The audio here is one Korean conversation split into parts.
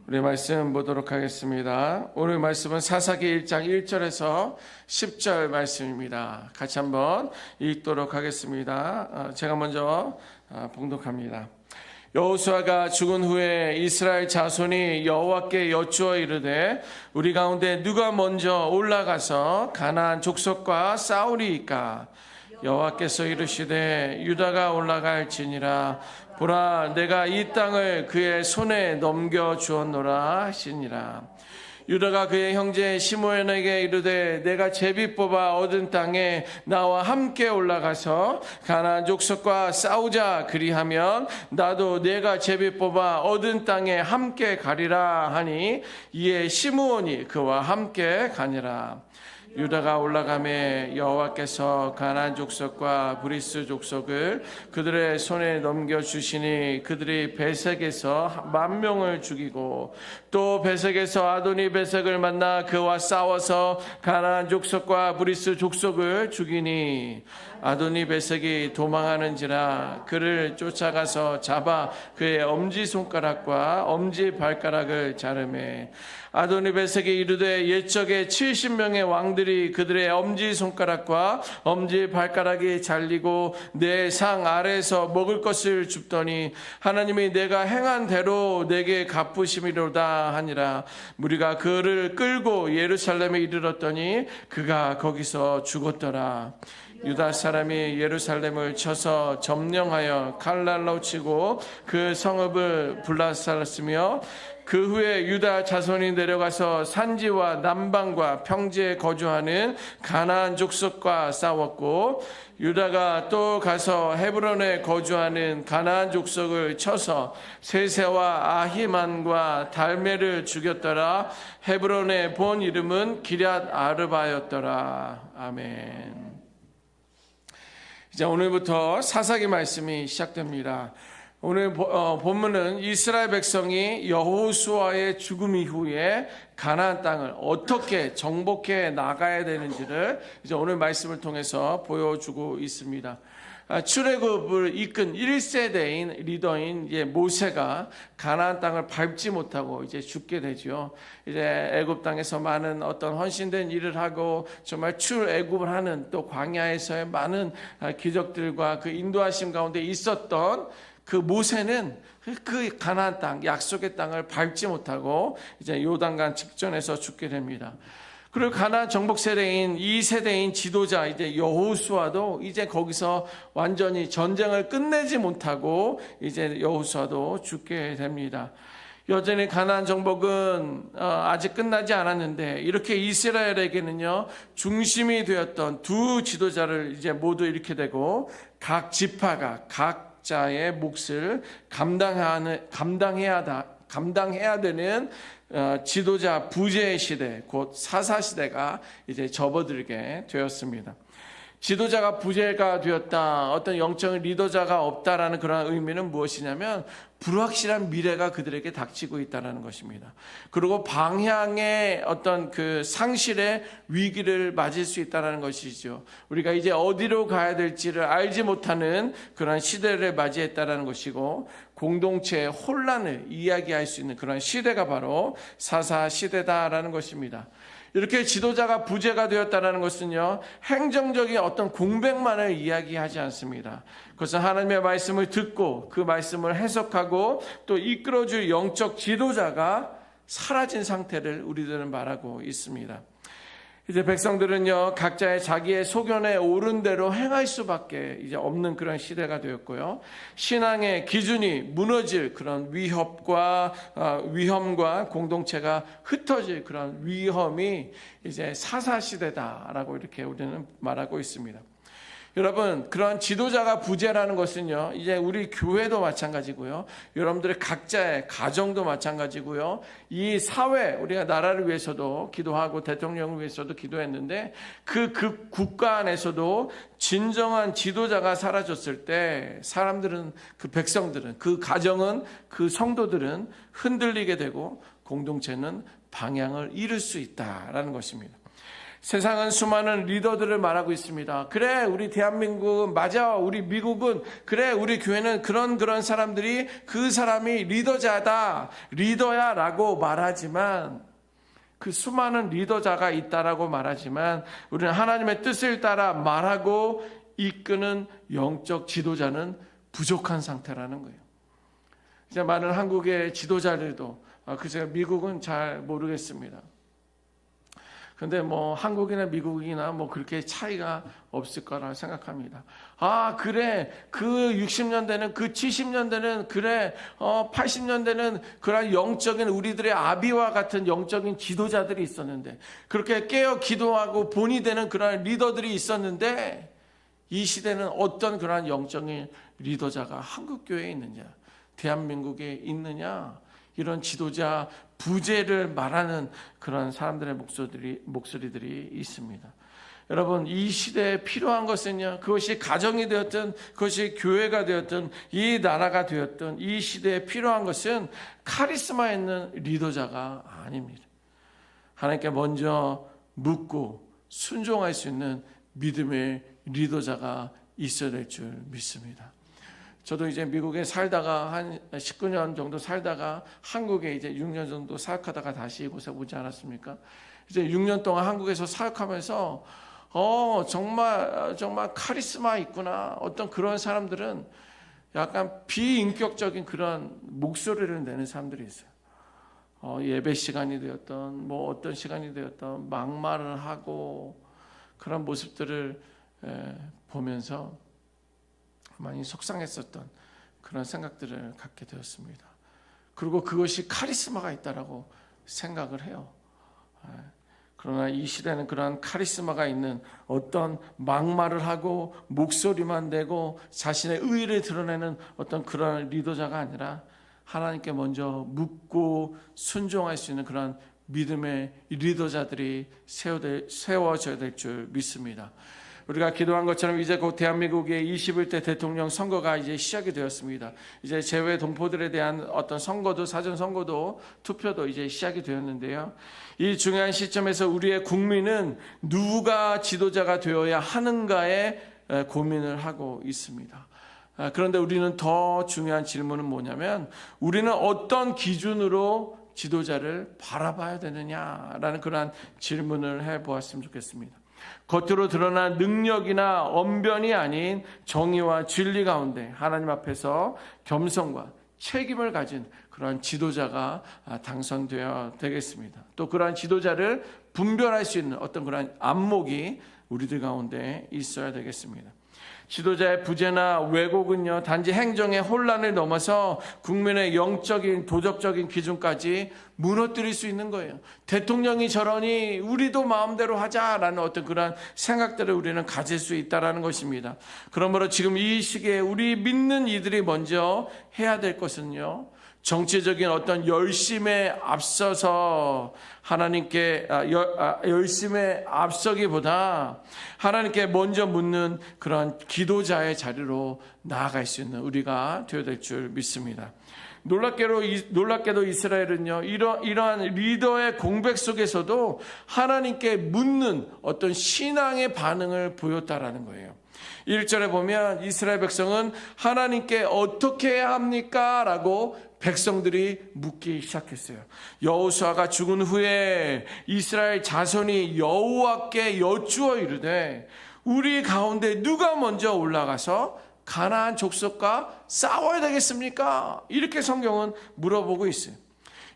우리 말씀 보도록 하겠습니다. 오늘 말씀은 사사기 1장 1절에서 10절 말씀입니다. 같이 한번 읽도록 하겠습니다. 제가 먼저 봉독합니다. 여호수아가 죽은 후에 이스라엘 자손이 여호와께 여쭈어 이르되 우리 가운데 누가 먼저 올라가서 가나안 족속과 싸우리이까? 여호와께서 이르시되 유다가 올라갈지니라. 보라, 내가 이 땅을 그의 손에 넘겨 주었노라 하시니라. 유다가 그의 형제 시므온에게 이르되 내가 제비 뽑아 얻은 땅에 나와 함께 올라가서 가나안 족속과 싸우자. 그리하면 나도 내가 제비 뽑아 얻은 땅에 함께 가리라 하니 이에 시므온이 그와 함께 가니라. 유다가 올라가매 여호와께서 가나안 족속과 브리스 족속을 그들의 손에 넘겨주시니 그들이 베색에서 10,000명을 죽이고 또 베색에서 아도니 베색을 만나 그와 싸워서 가나안 족속과 브리스 족속을 죽이니 아도니 베색이 도망하는지라 그를 쫓아가서 잡아 그의 엄지손가락과 엄지발가락을 자르매 아도니 베색이 이르되 옛적에 70명의 왕들이 그들의 엄지손가락과 엄지발가락이 잘리고 내 상 아래에서 먹을 것을 줍더니 하나님이 내가 행한 대로 내게 갚으심이로다 하니라. 무리가 그를 끌고 예루살렘에 이르렀더니 그가 거기서 죽었더라. 유다 사람이 예루살렘을 쳐서 점령하여 칼날로 치고 그 성읍을 불살랐으며 그 후에 유다 자손이 내려가서 산지와 남방과 평지에 거주하는 가나안 족속과 싸웠고 유다가 또 가서 헤브론에 거주하는 가나안 족속을 쳐서 세세와 아히만과 달메를 죽였더라. 헤브론의 본 이름은 기럇 아르바였더라. 아멘. 이제 오늘부터 사사기 말씀이 시작됩니다. 오늘 본문은 이스라엘 백성이 여호수아의 죽음 이후에 가나안 땅을 어떻게 정복해 나가야 되는지를 이제 오늘 말씀을 통해서 보여주고 있습니다. 출애굽을 이끈 1세대인 리더인 모세가 가나안 땅을 밟지 못하고 이제 죽게 되죠. 이제 애굽 땅에서 많은 어떤 헌신된 일을 하고 정말 출애굽을 하는 또 광야에서의 많은 기적들과 그 인도하심 가운데 있었던 그 모세는 그 가나안 땅, 약속의 땅을 밟지 못하고 이제 요단강 직전에서 죽게 됩니다. 그리고 가나안 정복 세대인 2세대인 지도자 이제 여호수아도 이제 거기서 완전히 전쟁을 끝내지 못하고 이제 여호수아도 죽게 됩니다. 여전히 가나안 정복은 아직 끝나지 않았는데 이렇게 이스라엘에게는요 중심이 되었던 두 지도자를 이제 모두 잃게 되고 각 지파가 각자의 몫을 감당해야 되는 지도자 부재 시대, 곧 사사 시대가 이제 접어들게 되었습니다. 지도자가 부재가 되었다, 어떤 영적인 리더자가 없다라는 그런 의미는 무엇이냐면 불확실한 미래가 그들에게 닥치고 있다는 것입니다. 그리고 방향의 어떤 그 상실의 위기를 맞을 수 있다는 것이죠. 우리가 이제 어디로 가야 될지를 알지 못하는 그런 시대를 맞이했다는 것이고 공동체의 혼란을 이야기할 수 있는 그런 시대가 바로 사사 시대다라는 것입니다. 이렇게 지도자가 부재가 되었다는 것은요, 행정적인 어떤 공백만을 이야기하지 않습니다. 그것은 하나님의 말씀을 듣고 그 말씀을 해석하고 또 이끌어줄 영적 지도자가 사라진 상태를 우리들은 말하고 있습니다. 이제 백성들은요, 각자의 자기의 소견에 옳은 대로 행할 수밖에 이제 없는 그런 시대가 되었고요. 신앙의 기준이 무너질 그런 위험과 공동체가 흩어질 그런 위험이 이제 사사 시대다라고 이렇게 우리는 말하고 있습니다. 여러분, 그런 지도자가 부재라는 것은요, 이제 우리 교회도 마찬가지고요, 여러분들의 각자의 가정도 마찬가지고요, 이 사회, 우리가 나라를 위해서도 기도하고 대통령을 위해서도 기도했는데 그 국가 안에서도 진정한 지도자가 사라졌을 때 사람들은, 그 백성들은, 그 가정은, 그 성도들은 흔들리게 되고 공동체는 방향을 잃을 수 있다라는 것입니다. 세상은 수많은 리더들을 말하고 있습니다. 그래, 우리 대한민국은 맞아. 우리 미국은 그래, 우리 교회는 그런 사람들이 그 사람이 리더자다, 리더야라고 말하지만 그 수많은 리더자가 있다라고 말하지만 우리는 하나님의 뜻을 따라 말하고 이끄는 영적 지도자는 부족한 상태라는 거예요. 이제 많은 한국의 지도자들도 글쎄요, 미국은 잘 모르겠습니다. 근데 뭐 한국이나 미국이나 뭐 그렇게 차이가 없을 거라 생각합니다. 그래, 그 60년대는, 그 70년대는, 그래, 80년대는 그런 영적인 우리들의 아비와 같은 영적인 지도자들이 있었는데, 그렇게 깨어 기도하고 본이 되는 그런 리더들이 있었는데, 이 시대는 어떤 그런 영적인 리더자가 한국교회에 있느냐, 대한민국에 있느냐, 이런 지도자 부재를 말하는 그런 사람들의 목소리들이 있습니다. 여러분, 이 시대에 필요한 것은요, 그것이 가정이 되었든 그것이 교회가 되었든 이 나라가 되었든 이 시대에 필요한 것은 카리스마 있는 리더자가 아닙니다. 하나님께 먼저 묻고 순종할 수 있는 믿음의 리더자가 있어야 될 줄 믿습니다. 저도 이제 미국에 살다가 한 19년 정도 살다가 한국에 이제 6년 정도 사역하다가 다시 이곳에 오지 않았습니까? 이제 6년 동안 한국에서 사역하면서 정말 카리스마 있구나. 어떤 그런 사람들은 약간 비인격적인 그런 목소리를 내는 사람들이 있어요. 예배 시간이 되었던 뭐 어떤 시간이 되었던 막말을 하고 그런 모습들을 보면서 많이 속상했었던 그런 생각들을 갖게 되었습니다. 그리고 그것이 카리스마가 있다라고 생각을 해요. 그러나 이 시대는 그러한 카리스마가 있는 어떤 막말을 하고 목소리만 내고 자신의 의의를 드러내는 어떤 그런 리더자가 아니라 하나님께 먼저 묻고 순종할 수 있는 그런 믿음의 리더자들이 세워져야 될 줄 믿습니다. 우리가 기도한 것처럼 이제 곧 대한민국의 21대 대통령 선거가 이제 시작이 되었습니다. 이제 재외 동포들에 대한 어떤 선거도, 사전 선거도, 투표도 이제 시작이 되었는데요. 이 중요한 시점에서 우리의 국민은 누가 지도자가 되어야 하는가에 고민을 하고 있습니다. 그런데 우리는 더 중요한 질문은 뭐냐면 우리는 어떤 기준으로 지도자를 바라봐야 되느냐라는 그러한 질문을 해보았으면 좋겠습니다. 겉으로 드러난 능력이나 언변이 아닌 정의와 진리 가운데 하나님 앞에서 겸손과 책임을 가진 그러한 지도자가 당선되어야 되겠습니다. 또 그러한 지도자를 분별할 수 있는 어떤 그러한 안목이 우리들 가운데 있어야 되겠습니다. 지도자의 부재나 왜곡은요, 단지 행정의 혼란을 넘어서 국민의 영적인 도덕적인 기준까지 무너뜨릴 수 있는 거예요. 대통령이 저러니 우리도 마음대로 하자라는 어떤 그런 생각들을 우리는 가질 수 있다라는 것입니다. 그러므로 지금 이 시기에 우리 믿는 이들이 먼저 해야 될 것은요, 정치적인 어떤 열심에 앞서서 하나님께 열심에 앞서기보다 하나님께 먼저 묻는 그런 기도자의 자리로 나아갈 수 있는 우리가 되어야 될 줄 믿습니다. 놀랍게도 이스라엘은요, 이러한 리더의 공백 속에서도 하나님께 묻는 어떤 신앙의 반응을 보였다라는 거예요. 1절에 보면 이스라엘 백성은 하나님께 어떻게 해야 합니까? 라고 백성들이 묻기 시작했어요. 여호수아가 죽은 후에 이스라엘 자손이 여호와께 여쭈어 이르되 우리 가운데 누가 먼저 올라가서 가나안 족속과 싸워야 되겠습니까? 이렇게 성경은 물어보고 있어요.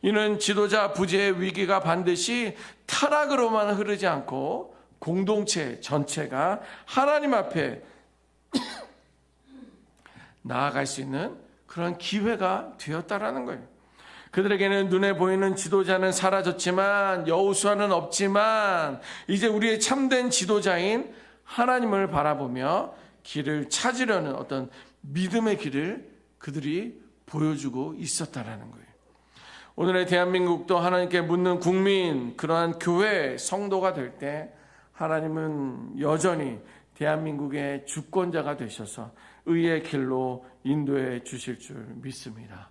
이는 지도자 부재의 위기가 반드시 타락으로만 흐르지 않고 공동체 전체가 하나님 앞에 나아갈 수 있는 그런 기회가 되었다라는 거예요. 그들에게는 눈에 보이는 지도자는 사라졌지만 여호수아는 없지만 이제 우리의 참된 지도자인 하나님을 바라보며 길을 찾으려는 어떤 믿음의 길을 그들이 보여주고 있었다라는 거예요. 오늘의 대한민국도 하나님께 묻는 국민, 그러한 교회, 성도가 될 때 하나님은 여전히 대한민국의 주권자가 되셔서 의의 길로 인도해 주실 줄 믿습니다.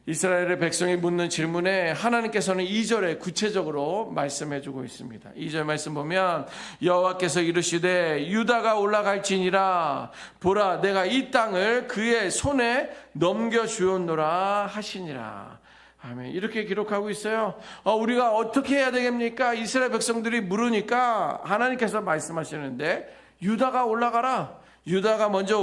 이스라엘의 백성이 묻는 질문에 하나님께서는 2절에 구체적으로 말씀해주고 있습니다. 2절 말씀 보면 여호와께서 이르시되 유다가 올라갈지니라 보라 내가 이 땅을 그의 손에 넘겨주었노라 하시니라. 아멘. 이렇게 기록하고 있어요. 우리가 어떻게 해야 되겠습니까? 이스라엘 백성들이 물으니까 하나님께서 말씀하시는데 유다가 올라가라. 유다가 먼저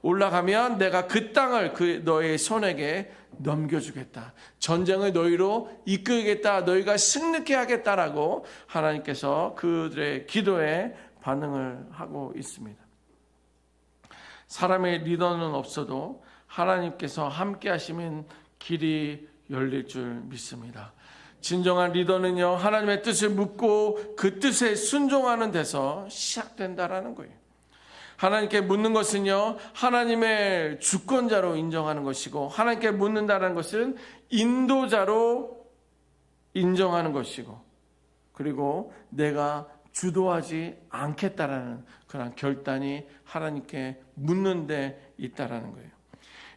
올라가면 내가 그 땅을 너의 손에게 넘겨주겠다. 전쟁을 너희로 이끌겠다. 너희가 승리케 하겠다라고 하나님께서 그들의 기도에 반응을 하고 있습니다. 사람의 리더는 없어도 하나님께서 함께 하시면 길이 열릴 줄 믿습니다. 진정한 리더는요, 하나님의 뜻을 묻고 그 뜻에 순종하는 데서 시작된다라는 거예요. 하나님께 묻는 것은요, 하나님의 주권자로 인정하는 것이고, 하나님께 묻는다는 것은 인도자로 인정하는 것이고, 그리고 내가 주도하지 않겠다라는 그런 결단이 하나님께 묻는 데 있다라는 거예요.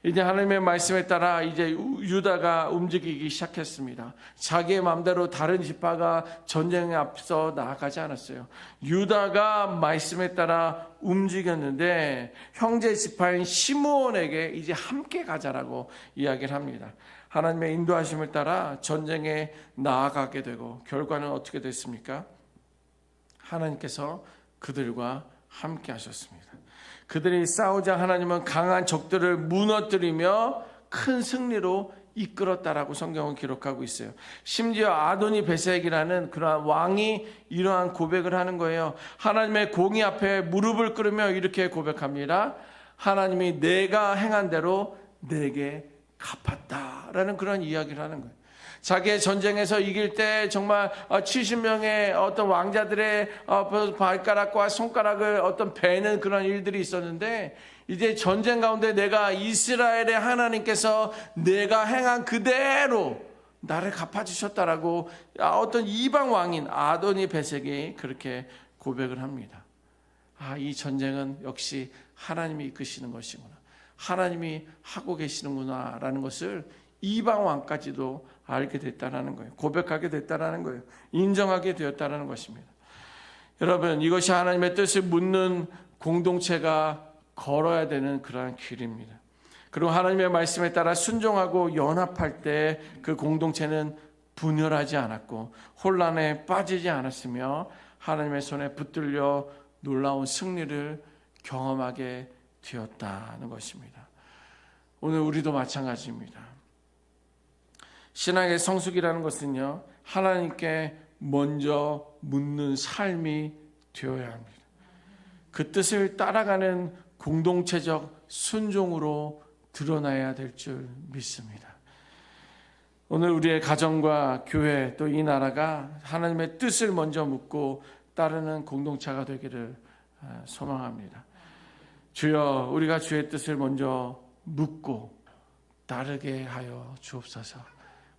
이제 하나님의 말씀에 따라 이제 유다가 움직이기 시작했습니다. 자기의 마음대로 다른 지파가 전쟁에 앞서 나아가지 않았어요. 유다가 말씀에 따라 움직였는데 형제 지파인 시므온에게 이제 함께 가자라고 이야기를 합니다. 하나님의 인도하심을 따라 전쟁에 나아가게 되고 결과는 어떻게 됐습니까? 하나님께서 그들과 함께 하셨습니다. 그들이 싸우자 하나님은 강한 적들을 무너뜨리며 큰 승리로 이끌었다라고 성경은 기록하고 있어요. 심지어 아도니 베섹이라는 그러한 왕이 이러한 고백을 하는 거예요. 하나님의 공의 앞에 무릎을 꿇으며 이렇게 고백합니다. 하나님이 내가 행한 대로 내게 갚았다라는 그런 이야기를 하는 거예요. 자기의 전쟁에서 이길 때 정말 70명의 어떤 왕자들의 발가락과 손가락을 어떤 베는 그런 일들이 있었는데 이제 전쟁 가운데 내가 이스라엘의 하나님께서 내가 행한 그대로 나를 갚아주셨다라고 어떤 이방 왕인 아도니 베섹이 그렇게 고백을 합니다. 이 전쟁은 역시 하나님이 이끄시는 것이구나. 하나님이 하고 계시는구나 라는 것을 이방 왕까지도 알게 됐다라는 거예요. 고백하게 됐다라는 거예요. 인정하게 되었다라는 것입니다. 여러분, 이것이 하나님의 뜻을 묻는 공동체가 걸어야 되는 그러한 길입니다. 그리고 하나님의 말씀에 따라 순종하고 연합할 때 그 공동체는 분열하지 않았고 혼란에 빠지지 않았으며 하나님의 손에 붙들려 놀라운 승리를 경험하게 되었다는 것입니다. 오늘 우리도 마찬가지입니다. 신앙의 성숙이라는 것은요, 하나님께 먼저 묻는 삶이 되어야 합니다. 그 뜻을 따라가는 공동체적 순종으로 드러나야 될 줄 믿습니다. 오늘 우리의 가정과 교회 또 이 나라가 하나님의 뜻을 먼저 묻고 따르는 공동체가 되기를 소망합니다. 주여, 우리가 주의 뜻을 먼저 묻고 따르게 하여 주옵소서.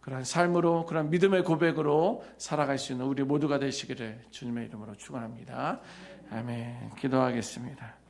그런 삶으로, 그런 믿음의 고백으로 살아갈 수 있는 우리 모두가 되시기를 주님의 이름으로 축원합니다. 아멘. 기도하겠습니다.